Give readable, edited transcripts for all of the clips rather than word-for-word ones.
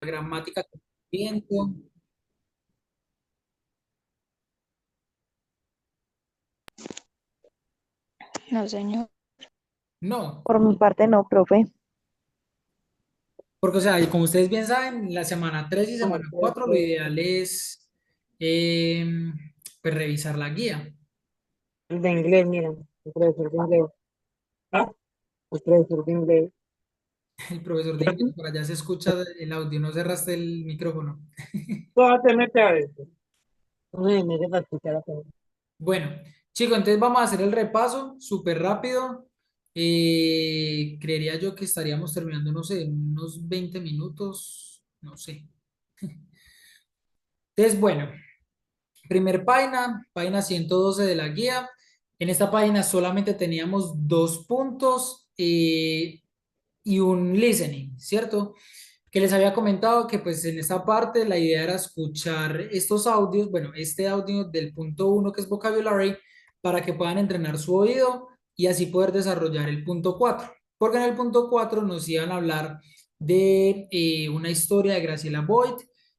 gramática que estoy viendo. No, señor. No, Por mi parte no, profe. porque o sea, y como ustedes bien saben, la semana 3 y semana 4 lo ideal es em, pues revisar la guía. El de inglés, mira, el profesor de inglés. Ah, el profesor de inglés. El profesor de inglés, por allá se escucha el audio, no cerraste el micrófono. ¿Cómo te metes a eso? No me metes para escuchar a todos. Bueno, chicos, entonces vamos a hacer el repaso súper rápido. Creería yo que estaríamos terminando, no sé, en unos 20 minutos, no sé. Entonces, bueno, primer página, página 112 de la guía. En esta página solamente teníamos dos puntos y un listening, ¿cierto? Que les había comentado que pues en esta parte la idea era escuchar estos audios, bueno, este audio del punto uno que es vocabulary, para que puedan entrenar su oído y así poder desarrollar el punto 4. Porque en el punto 4 nos iban a hablar de una historia de Graciela Boyd,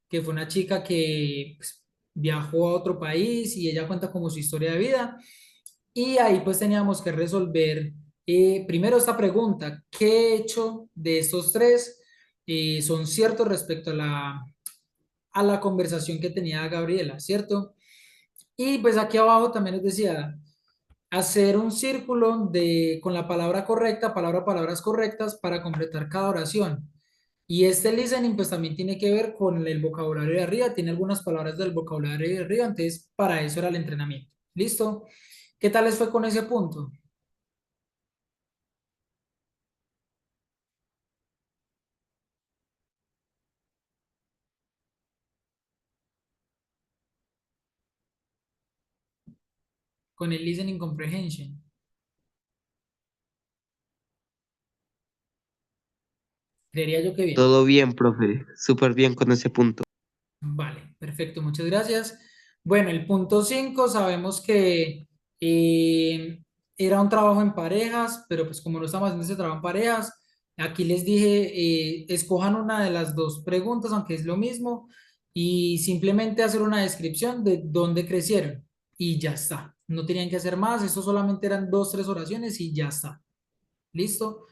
que fue una chica que pues, viajó a otro país y ella cuenta como su historia de vida. Y ahí pues teníamos que resolver primero esta pregunta: ¿qué hecho de estos tres son ciertos respecto a la conversación que tenía Gabriela, ¿cierto? Y pues aquí abajo también les decía, hacer un círculo con la palabra correcta, palabras correctas para completar cada oración. Y este listening pues también tiene que ver con el vocabulario de arriba, tiene algunas palabras del vocabulario de arriba, entonces para eso era el entrenamiento. ¿Listo? ¿Qué tal les fue con ese punto? Con el listening comprehension. Creería yo que bien. Todo bien, profe. Súper bien con ese punto. Vale, perfecto, muchas gracias. Bueno, el punto 5 sabemos que era un trabajo en parejas, pero pues como no estamos haciendo ese trabajo en parejas, aquí les dije, escojan una de las dos preguntas, aunque es lo mismo, y simplemente hacer una descripción de dónde crecieron. Y ya está. No tenían que hacer más, eso solamente eran dos, tres oraciones y ya está. ¿Listo?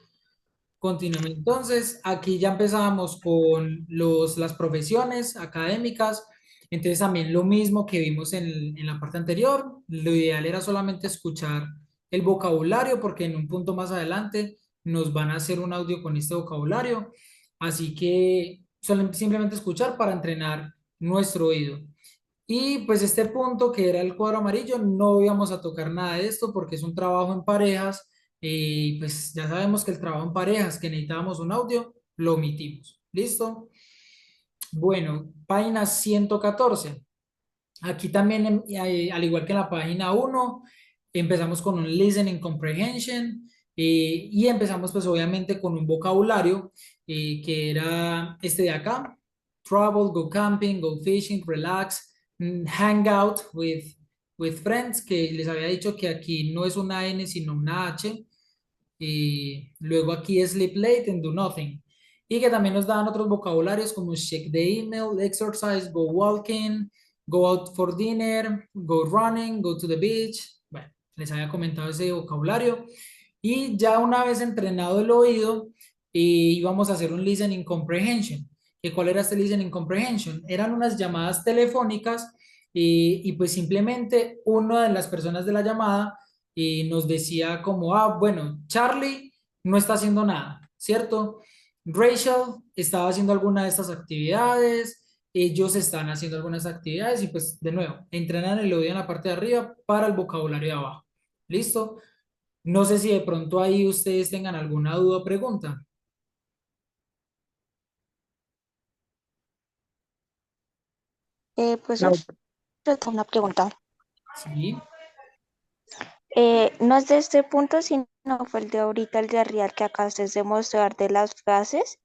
Continuemos entonces. Aquí ya empezamos con las profesiones académicas. Entonces también lo mismo que vimos en la parte anterior. Lo ideal era solamente escuchar el vocabulario porque en un punto más adelante nos van a hacer un audio con este vocabulario. Así que simplemente escuchar para entrenar nuestro oído. Y pues este punto que era el cuadro amarillo, no íbamos a tocar nada de esto porque es un trabajo en parejas y pues ya sabemos que el trabajo en parejas, que necesitábamos un audio, lo omitimos. ¿Listo? Bueno, página 114. Aquí también, al igual que en la página uno, empezamos con un listening comprehension y empezamos pues obviamente con un vocabulario que era este de acá: travel, go camping, go fishing, relax, hang out with friends, que les había dicho que aquí no es una N sino una H. Y luego aquí es sleep late and do nothing. Y que también nos daban otros vocabularios como check the email, exercise, go walking, go out for dinner, go running, go to the beach. Bueno, les había comentado ese vocabulario. Y ya una vez entrenado el oído, íbamos a hacer un listening comprehension. ¿Y cuál era este listening comprehension? Eran unas llamadas telefónicas y pues simplemente una de las personas de la llamada nos decía como, ah, bueno, Charlie no está haciendo nada, ¿cierto? Rachel estaba haciendo alguna de estas actividades, ellos están haciendo algunas actividades y pues de nuevo, entrenan el oído en la parte de arriba para el vocabulario de abajo. ¿Listo? No sé si de pronto ahí ustedes tengan alguna duda o pregunta. Profesor, yo tengo una pregunta. Sí. No es de este punto, sino fue el de ahorita, el de arriba, que acabaste de mostrar de las frases.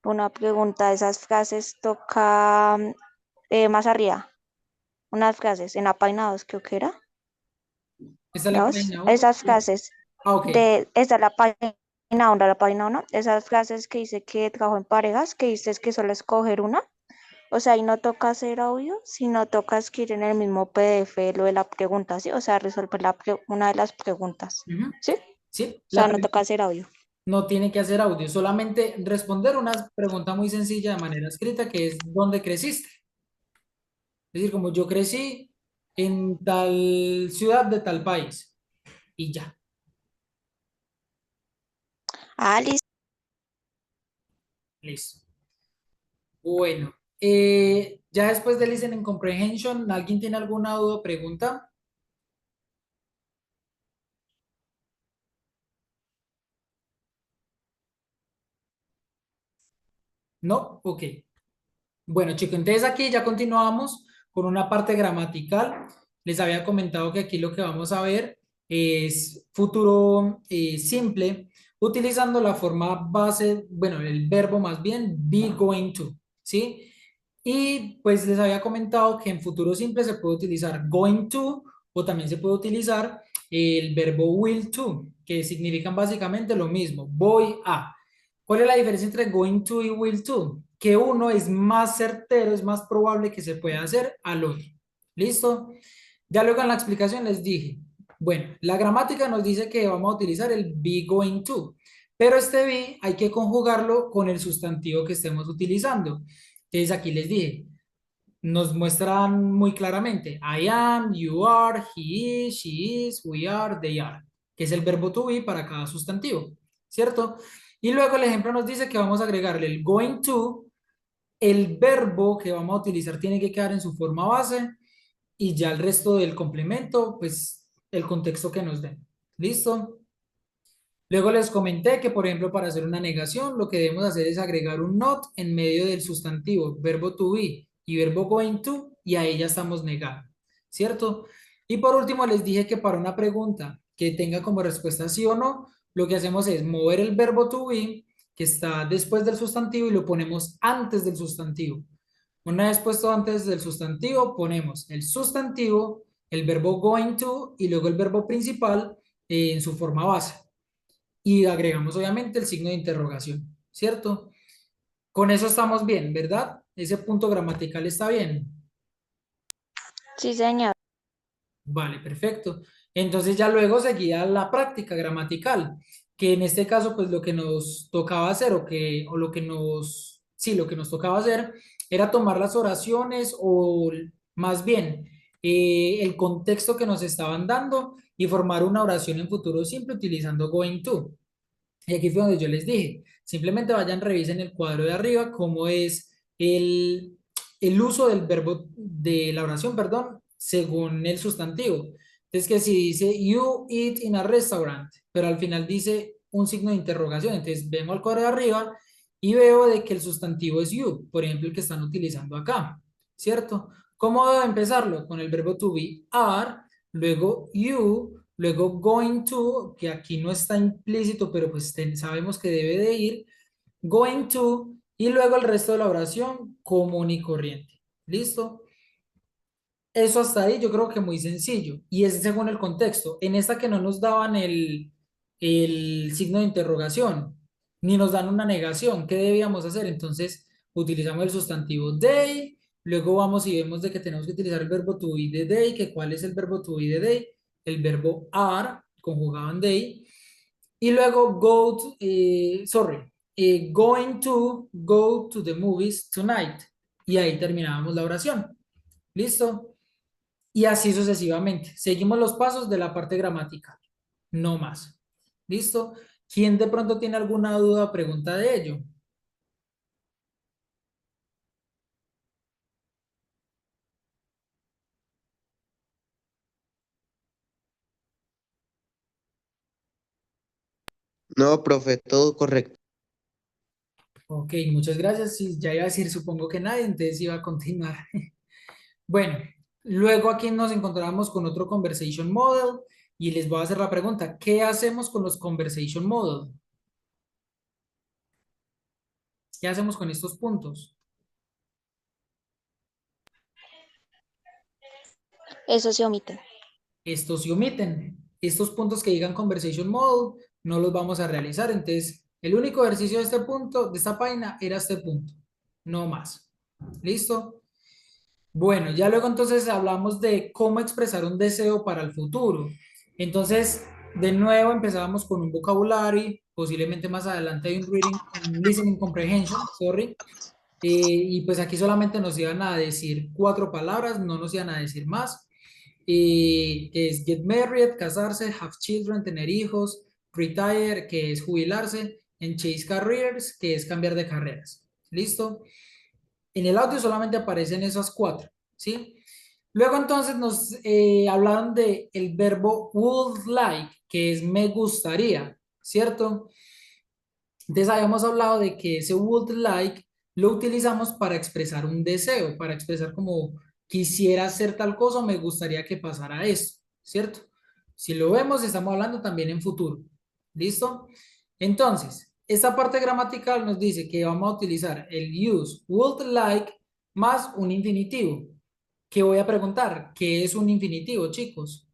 Una pregunta, esas frases toca más arriba. Unas frases en la página 2 creo que era. ¿Esta es la Dos. página uno? Esas frases Ah, ok. de esa es la página. 1, la página 1, esas frases que dice que trabajo en parejas, que dices que solo escoger una. O sea, ahí no toca hacer audio, sino toca escribir en el mismo PDF lo de la pregunta, ¿sí? O sea, resolver una de las preguntas, Ujú. ¿sí? Sí, O sea, no toca hacer audio. no tiene que hacer audio, solamente responder una pregunta muy sencilla de manera escrita que es ¿dónde creciste? Es decir, como yo crecí en tal ciudad de tal país y ya, Ah, listo. listo. Bueno, ya después de listening comprehension, ¿alguien tiene alguna duda o pregunta? ¿No? Ok. Bueno, chicos, entonces aquí ya continuamos con una parte gramatical. Les había comentado que aquí lo que vamos a ver es futuro simple, utilizando la forma base, bueno, el verbo más bien, be going to, ¿sí? Y pues les había comentado que en futuro simple se puede utilizar going to o también se puede utilizar el verbo will to, que significan básicamente lo mismo, voy a. ¿Cuál es la diferencia entre going to y will to? Que uno es más certero, es más probable que se pueda hacer al otro. ¿Listo? Ya luego en la explicación les dije, bueno, la gramática nos dice que vamos a utilizar el be going to, pero este be hay que conjugarlo con el sustantivo que estemos utilizando. Entonces aquí les dije, nos muestran muy claramente, I am, you are, he is, she is, we are, they are, que es el verbo to be para cada sustantivo, ¿cierto? Y luego el ejemplo nos dice que vamos a agregarle el going to, el verbo que vamos a utilizar tiene que quedar en su forma base y ya el resto del complemento, pues el contexto que nos den. ¿Listo? Luego les comenté que, por ejemplo, para hacer una negación, lo que debemos hacer es agregar un not en medio del sustantivo, verbo to be y verbo going to, y ahí ya estamos negando, ¿cierto? Y por último, les dije que para una pregunta que tenga como respuesta sí o no, lo que hacemos es mover el verbo to be, que está después del sustantivo, y lo ponemos antes del sustantivo. Una vez puesto antes del sustantivo, ponemos el sustantivo, el verbo going to y luego el verbo principal en su forma base y agregamos obviamente el signo de interrogación, ¿cierto? Con eso estamos bien, ¿verdad? Ese punto gramatical está bien. Sí, señor. Vale, perfecto. Entonces ya luego seguía la práctica gramatical, que en este caso pues lo que nos tocaba hacer o lo que nos, sí, lo que nos tocaba hacer era tomar las oraciones o más bien el contexto que nos estaban dando y formar una oración en futuro simple utilizando going to. Y aquí fue donde yo les dije, simplemente vayan, revisen el cuadro de arriba, cómo es el uso del verbo, de la oración, perdón, según el sustantivo. Entonces, que si dice, you eat in a restaurant, pero al final dice un signo de interrogación, entonces vengo al cuadro de arriba y veo de que el sustantivo es you, por ejemplo, el que están utilizando acá, ¿cierto? ¿Cómo debo empezarlo? Con el verbo to be, are, luego you, luego going to, que aquí no está implícito, pero pues sabemos que debe de ir, going to, y luego el resto de la oración común y corriente. ¿Listo? Eso hasta ahí yo creo que muy sencillo. Y es según el contexto. En esta que no nos daban el signo de interrogación, ni nos dan una negación, ¿qué debíamos hacer? Entonces utilizamos el sustantivo they, luego vamos y vemos de que tenemos que utilizar el verbo to be de they, que cuál es el verbo to be de they, el verbo are, conjugado en they, y luego going to go to the movies tonight. Y ahí terminábamos la oración. ¿Listo? Y así sucesivamente. Seguimos los pasos de la parte gramática, no más. ¿Listo? ¿Quién de pronto tiene alguna duda o pregunta de ello? No, profe, todo correcto. Ok, muchas gracias. Sí, ya iba a decir, supongo que nadie, entonces iba a continuar. Bueno, luego aquí nos encontramos con otro conversation model y les voy a hacer la pregunta, ¿qué hacemos con los conversation model? ¿Qué hacemos con estos puntos? Eso se omite. Estos se omiten. Estos puntos que digan conversation model no los vamos a realizar. Entonces, el único ejercicio de este punto, de esta página, era este punto, no más. ¿Listo? Bueno, ya luego entonces hablamos de cómo expresar un deseo para el futuro. Entonces, de nuevo empezábamos con un vocabulario, posiblemente más adelante hay un reading, un listening comprehension, sorry. Y pues aquí solamente nos iban a decir 4 palabras, no nos iban a decir más. Que es get married, casarse, have children, tener hijos, retire, que es jubilarse, and chase careers, que es cambiar de carreras. ¿Listo? En el audio solamente aparecen esas 4, ¿sí? Luego entonces nos hablaron de el verbo would like, que es me gustaría, ¿cierto? Entonces habíamos hablado de que ese would like lo utilizamos para expresar un deseo, para expresar como quisiera hacer tal cosa o me gustaría que pasara esto, ¿cierto? Si lo vemos, estamos hablando también en futuro. ¿Listo? Entonces, esta parte gramatical nos dice que vamos a utilizar el use would like más un infinitivo. ¿Qué voy a preguntar? ¿Qué es un infinitivo, chicos?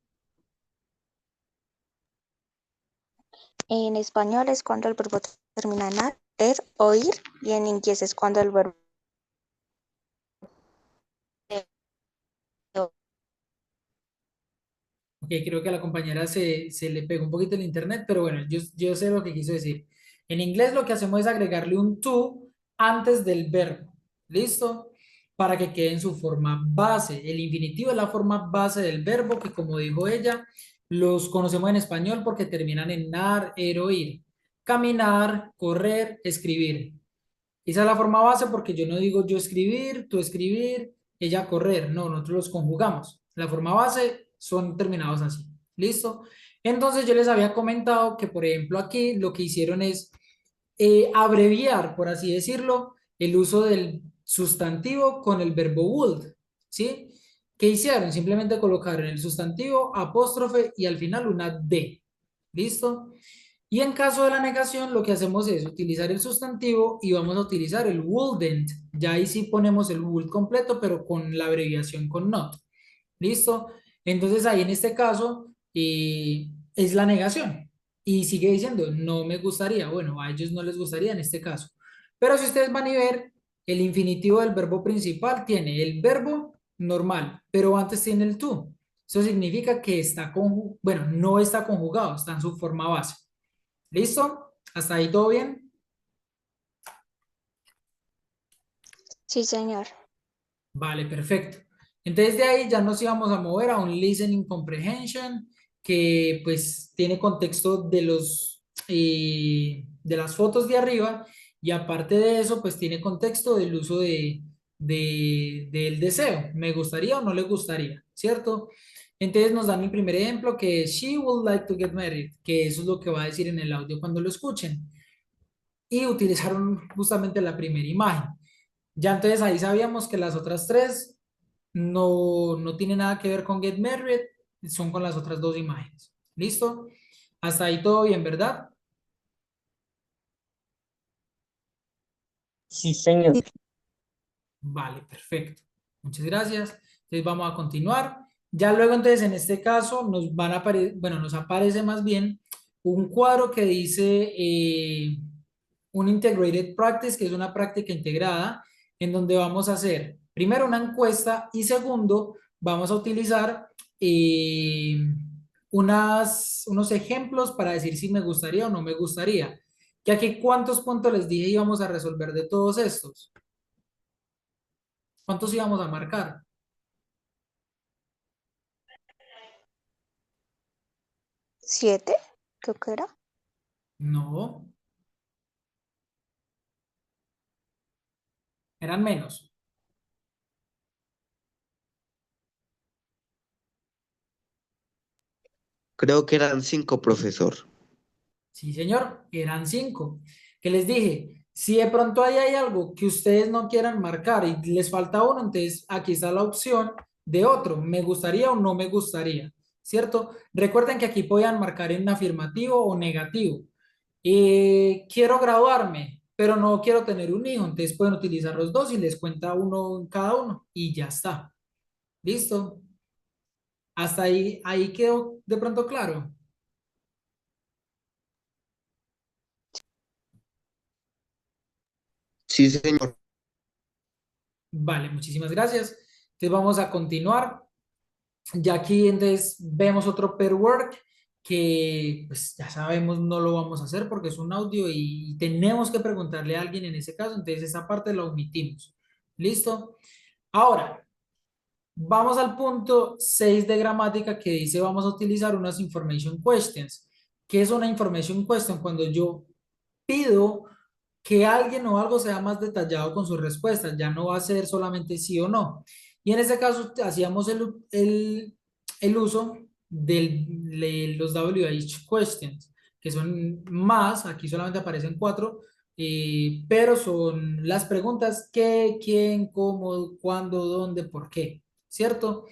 En español es cuando el verbo termina en ar, er, oír, y en inglés es cuando el verbo Ok, creo que a la compañera se le pegó un poquito el internet, pero bueno, yo sé lo que quiso decir. En inglés lo que hacemos es agregarle un to antes del verbo. ¿Listo? Para que quede en su forma base. El infinitivo es la forma base del verbo que, como dijo ella, los conocemos en español porque terminan en nar, er o ir. Caminar, correr, escribir. Esa es la forma base porque yo no digo yo escribir, tú escribir, ella correr. No, nosotros los conjugamos. La forma base son terminados así. ¿Listo? Entonces yo les había comentado que, por ejemplo, aquí lo que hicieron es abreviar, por así decirlo, el uso del sustantivo con el verbo would. ¿Sí? ¿Qué hicieron? Simplemente colocaron el sustantivo, apóstrofe y al final una D. ¿Listo? Y en caso de la negación, lo que hacemos es utilizar el sustantivo y vamos a utilizar el wouldn't. Ya ahí sí ponemos el would completo, pero con la abreviación con not. ¿Listo? Entonces ahí en este caso es la negación. Y sigue diciendo, no me gustaría. Bueno, a ellos no les gustaría en este caso. Pero si ustedes van a ver, el infinitivo del verbo principal tiene el verbo normal, pero antes tiene el to. Eso significa que está bueno, no está conjugado, está en su forma base. ¿Listo? ¿Hasta ahí todo bien? Sí, señor. Vale, perfecto. Entonces de ahí ya nos íbamos a mover a un listening comprehension que pues tiene contexto de las fotos de arriba y aparte de eso pues tiene contexto del uso del deseo. ¿Me gustaría o no le gustaría? ¿Cierto? Entonces nos dan el primer ejemplo que es she would like to get married, que eso es lo que va a decir en el audio cuando lo escuchen. Y utilizaron justamente la primera imagen. Ya entonces ahí sabíamos que las otras 3 no tienen nada que ver con Get Married, son con las otras 2 imágenes. ¿Listo? Hasta ahí todo bien, ¿verdad? Sí, señor. Vale, perfecto. Muchas gracias. Entonces vamos a continuar. Ya luego entonces en este caso nos van a bueno, nos aparece más bien un cuadro que dice un Integrated Practice, que es una práctica integrada, en donde vamos a hacer primero una encuesta y segundo vamos a utilizar unos ejemplos para decir si me gustaría o no me gustaría. Que aquí, ¿cuántos puntos les dije íbamos a resolver de todos estos? ¿Cuántos íbamos a marcar? 7, creo que era. No, eran menos. Creo que eran 5, profesor. Sí, señor, eran 5. Que les dije, si de pronto ahí hay algo que ustedes no quieran marcar y les falta uno, entonces aquí está la opción de otro, me gustaría o no me gustaría, ¿cierto? Recuerden que aquí podían marcar en afirmativo o negativo. Quiero graduarme, pero no quiero tener un hijo, entonces pueden utilizar los dos y les cuenta uno en cada uno y ya está. ¿Listo? Hasta ahí quedó de pronto claro. Sí, señor. Vale, muchísimas gracias. Entonces vamos a continuar. Ya aquí entonces vemos otro pair work que pues ya sabemos no lo vamos a hacer porque es un audio y tenemos que preguntarle a alguien en ese caso, entonces esa parte la omitimos. ¿Listo? Ahora, vamos al punto 6 de gramática que dice vamos a utilizar unas information questions. ¿Qué es una information question? Cuando yo pido que alguien o algo sea más detallado con sus respuestas, ya no va a ser solamente sí o no. Y en este caso hacíamos el uso de los WH questions, que son más, aquí solamente aparecen cuatro, pero son las preguntas qué, quién, cómo, cuándo, dónde, por qué, ¿cierto?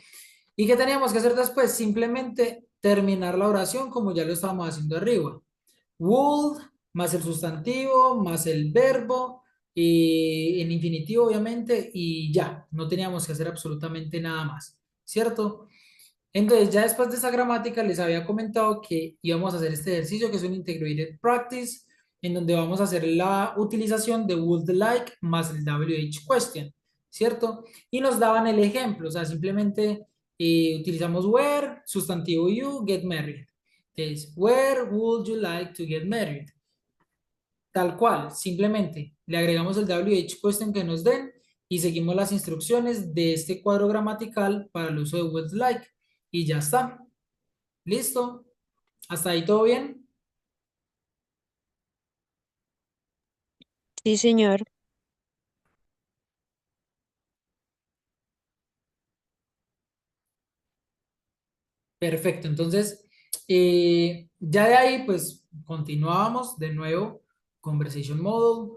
¿Y qué teníamos que hacer después? Simplemente terminar la oración como ya lo estábamos haciendo arriba. Would más el sustantivo, más el verbo, y en infinitivo obviamente, y ya, no teníamos que hacer absolutamente nada más, ¿cierto? Entonces, ya después de esa gramática les había comentado que íbamos a hacer este ejercicio que es un integrated practice, en donde vamos a hacer la utilización de would like más el WH question, ¿cierto? Y nos daban el ejemplo, o sea, simplemente utilizamos where, sustantivo you, get married. Entonces, where would you like to get married? Tal cual, simplemente le agregamos el WH question que nos den y seguimos las instrucciones de este cuadro gramatical para el uso de would like y ya está. ¿Listo? ¿Hasta ahí todo bien? Sí, señor. Perfecto. Entonces, ya de ahí, pues continuamos de nuevo. Conversation Model.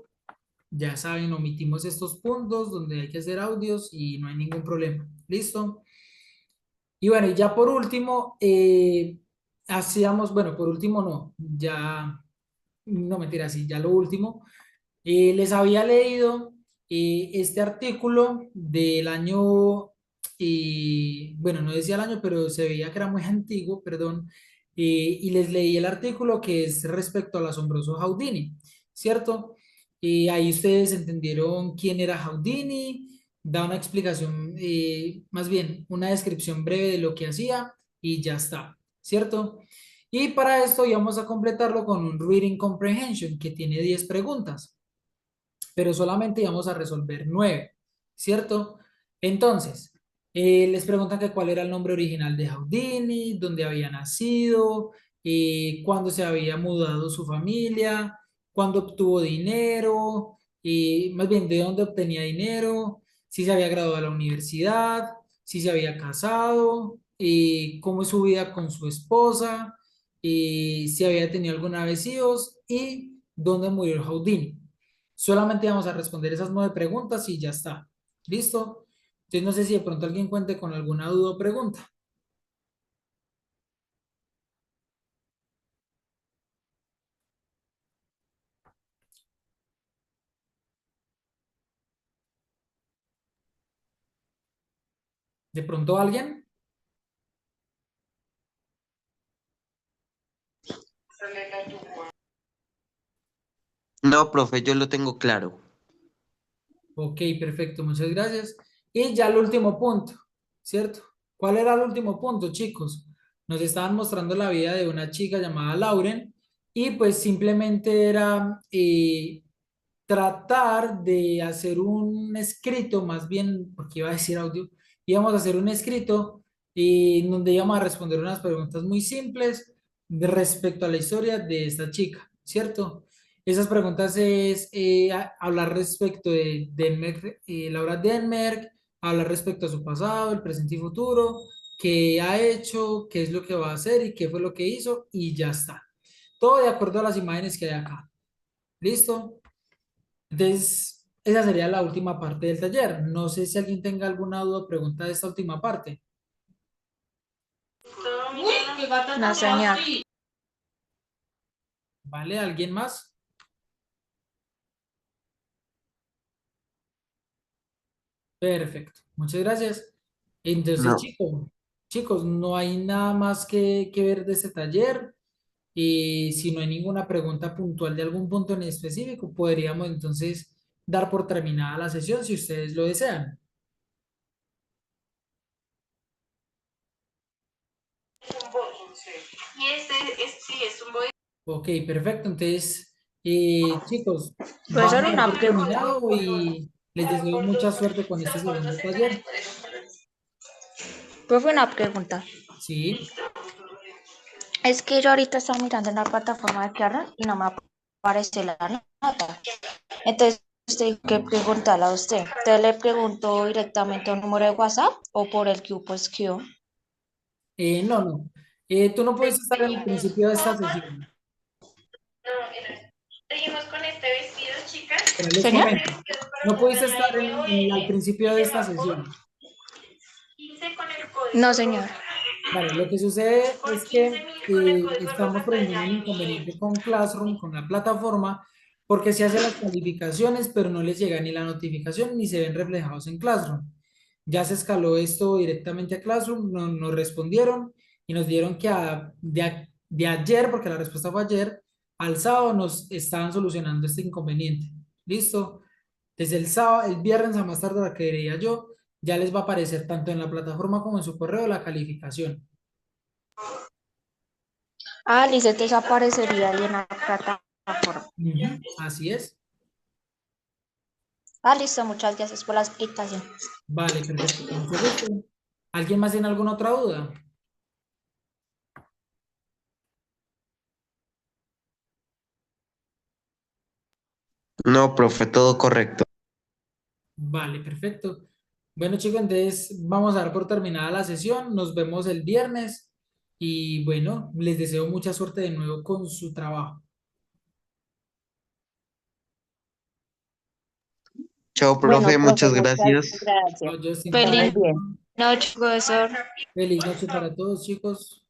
Ya saben, omitimos estos puntos donde hay que hacer audios y no hay ningún problema. ¿Listo? Y bueno, y ya por último, hacíamos, bueno, por último no, ya, no mentira, sí, ya lo último. Les había leído este artículo del año, bueno, no decía el año, pero se veía que era muy antiguo, perdón, y les leí el artículo que es respecto al asombroso Houdini, ¿cierto? Y ahí ustedes entendieron quién era Houdini, da una explicación, más bien una descripción breve de lo que hacía y ya está, ¿cierto? Y para esto íbamos a completarlo con un Reading Comprehension que tiene 10 preguntas, pero solamente íbamos a resolver 9, ¿cierto? Entonces, les preguntan que cuál era el nombre original de Houdini, dónde había nacido, cuándo se había mudado su familia, cuándo obtuvo dinero, más bien de dónde obtenía dinero, si se había graduado de la universidad, si se había casado, cómo es su vida con su esposa, si había tenido alguna vez hijos y dónde murió Houdini. Solamente vamos a responder esas 9 preguntas y ya está. ¿Listo? Entonces no sé si de pronto alguien cuente con alguna duda o pregunta. ¿De pronto alguien? No, profe, yo lo tengo claro. Ok, perfecto, muchas gracias. Y ya el último punto, ¿cierto? ¿Cuál era el último punto, chicos? Nos estaban mostrando la vida de una chica llamada Lauren y pues simplemente era tratar de hacer un escrito, más bien, porque iba a decir audio, íbamos a hacer un escrito donde íbamos a responder unas preguntas muy simples respecto a la historia de esta chica, ¿cierto? Esas preguntas es hablar respecto de Denmark, Laura Denmark, hablar respecto a su pasado, el presente y futuro, qué ha hecho, qué es lo que va a hacer y qué fue lo que hizo y ya está. Todo de acuerdo a las imágenes que hay acá. ¿Listo? Entonces, esa sería la última parte del taller. No sé si alguien tenga alguna duda o pregunta de esta última parte. No, señor. ¿Vale? ¿Alguien más? Perfecto. Muchas gracias. Entonces, No. chicos, no hay nada más que ver de este taller. Y si no hay ninguna pregunta puntual de algún punto en específico, podríamos entonces dar por terminada la sesión si ustedes lo desean. Ok, perfecto. Entonces, chicos, Profesor, vamos a dar una por pregunta. terminado y les deseo mucha suerte con este segundo taller. Profe, una pregunta. Sí. Es que yo ahorita estaba mirando en la plataforma de Classroom y no me aparece la nota. Entonces, usted que preguntarle a usted. ¿Usted le preguntó directamente un número de WhatsApp o por el Q pues Q? No, no. Tú no puedes estar en el principio de esta sesión. Pero les Señor. comento. No pudiste estar al principio de esta sesión. No, señor. Vale, lo que sucede es que estamos presentando un inconveniente con Classroom, con la plataforma, porque se hacen las calificaciones, pero no les llega ni la notificación ni se ven reflejados en Classroom. Ya se escaló esto directamente a Classroom, no, nos respondieron y nos dieron que de ayer, porque la respuesta fue ayer, al sábado nos estaban solucionando este inconveniente. ¿Listo? Desde el sábado, el viernes a más tardar, que diría yo, ya les va a aparecer tanto en la plataforma como en su correo la calificación. Ah, listo, entonces aparecería ahí en la plataforma. Ujú, así es. Ah, listo, muchas gracias por la explicación. Vale, perfecto. Con mucho gusto. ¿Alguien más tiene alguna otra duda? No, profe, todo correcto. Vale, perfecto. Bueno, chicos, entonces vamos a dar por terminada la sesión. Nos vemos el viernes y bueno, les deseo mucha suerte de nuevo con su trabajo. Chao, Bueno, profe, profe, muchas muchas gracias. gracias. Chao, Justin, Está para muy Feliz bien. noche, profesor. feliz noche para todos, chicos.